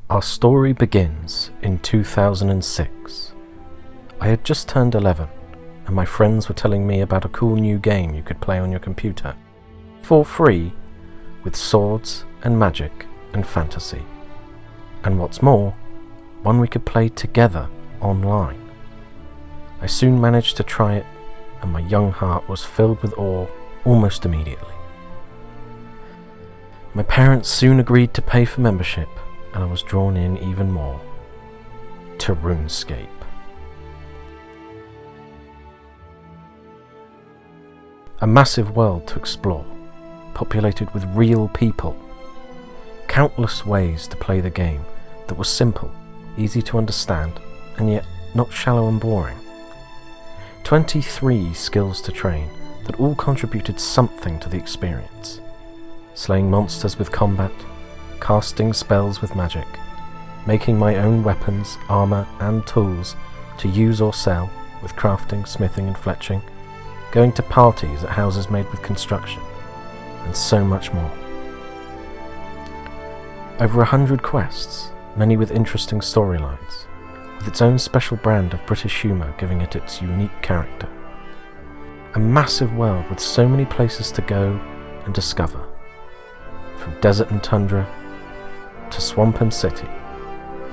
Our story begins in 2006. I had just turned 11, and my friends were telling me about a cool new game you could play on your computer, for free, with swords and magic and fantasy. And what's more, one we could play together online. I soon managed to try it, and my young heart was filled with awe almost immediately. My parents soon agreed to pay for membership, and I was drawn in even more to Runescape. A massive world to explore, populated with real people. Countless ways to play the game that was simple, easy to understand, and yet not shallow and boring. 23 skills to train that all contributed something to the experience. Slaying monsters with combat, casting spells with magic, making my own weapons, armour and tools to use or sell with crafting, smithing and fletching, going to parties at houses made with construction, and so much more. Over 100 quests, many with interesting storylines, with its own special brand of British humour giving it its unique character. A massive world with so many places to go and discover, from desert and tundra to swamp and city,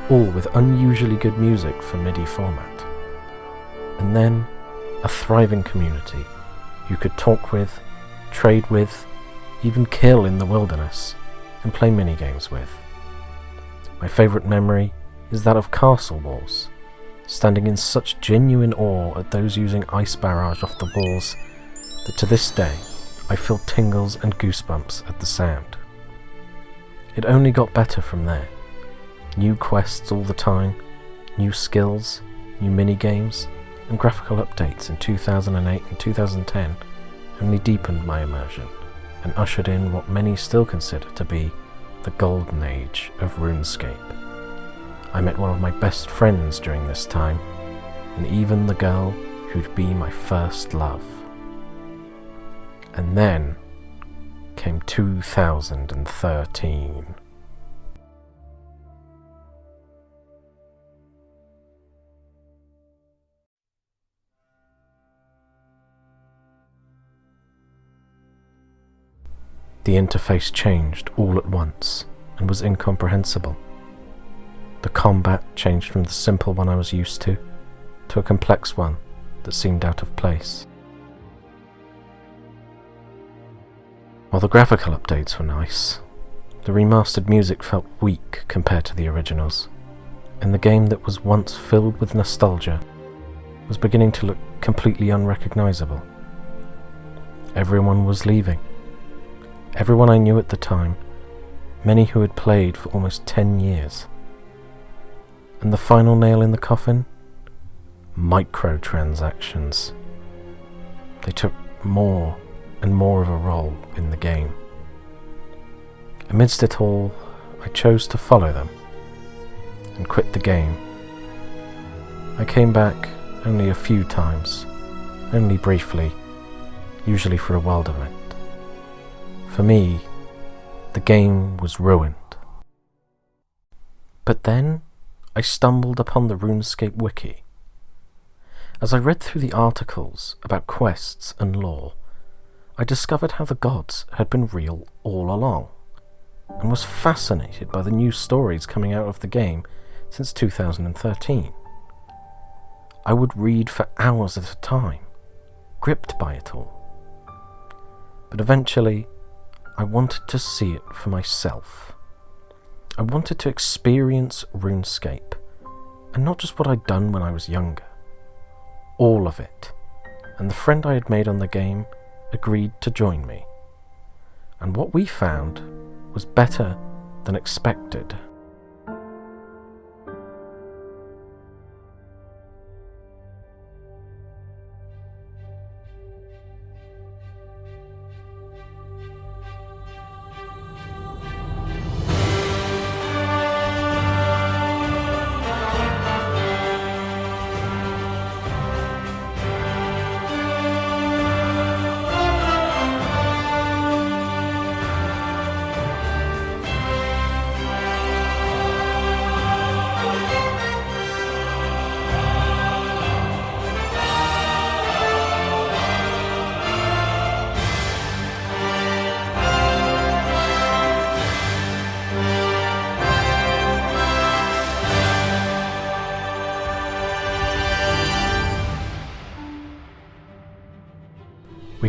all with unusually good music for MIDI format. And then a thriving community you could talk with, trade with, even kill in the wilderness, and play minigames with. My favourite memory is that of castle walls, standing in such genuine awe at those using ice barrage off the walls that to this day I feel tingles and goosebumps at the sound. It only got better from there. New quests all the time, new skills, new minigames, and graphical updates in 2008 and 2010 only deepened my immersion and ushered in what many still consider to be the golden age of RuneScape. I met one of my best friends during this time, and even the girl who'd be my first love. And then came 2013. The interface changed all at once and was incomprehensible. The combat changed from the simple one I was used to a complex one that seemed out of place. While the graphical updates were nice, the remastered music felt weak compared to the originals, and the game that was once filled with nostalgia was beginning to look completely unrecognisable. Everyone was leaving. Everyone I knew at the time, many who had played for almost 10 years. And the final nail in the coffin? Microtransactions. They took more and more of a role in the game. Amidst it all, I chose to follow them and quit the game. I came back only a few times, only briefly, usually for a world event. For me, the game was ruined. But then, I stumbled upon the RuneScape wiki. As I read through the articles about quests and lore, I discovered how the gods had been real all along, and was fascinated by the new stories coming out of the game since 2013. I would read for hours at a time, gripped by it all. But eventually, I wanted to see it for myself. I wanted to experience RuneScape, and not just what I'd done when I was younger. All of it. And the friend I had made on the game agreed to join me. And what we found was better than expected.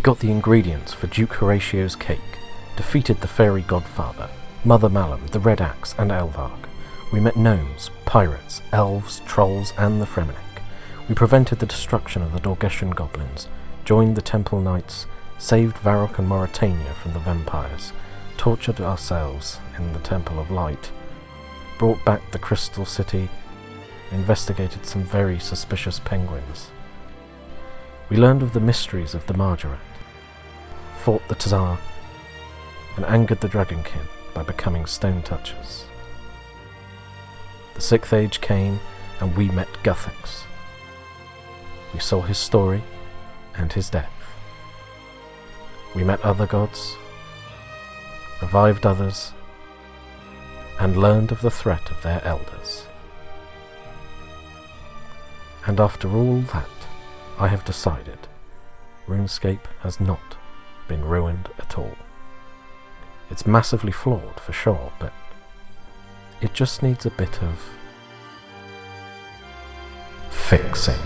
got the ingredients for Duke Horatio's cake, defeated the fairy godfather, Mother Malum, the Red Axe, and Elvarg. We met gnomes, pirates, elves, trolls, and the Fremennik. We prevented the destruction of the Dorgeshian goblins, joined the Temple Knights, saved Varrock and Mauritania from the vampires, tortured ourselves in the Temple of Light, brought back the Crystal City, investigated some very suspicious penguins. We learned of the mysteries of the Margaret, fought the Tsar, and angered the Dragonkin by becoming Stone Touchers. The Sixth Age came, and we met Guthix. We saw his story and his death. We met other gods, revived others, and learned of the threat of their elders. And after all that, I have decided RuneScape has not been ruined at all. It's massively flawed for sure, but it just needs a bit of fixing.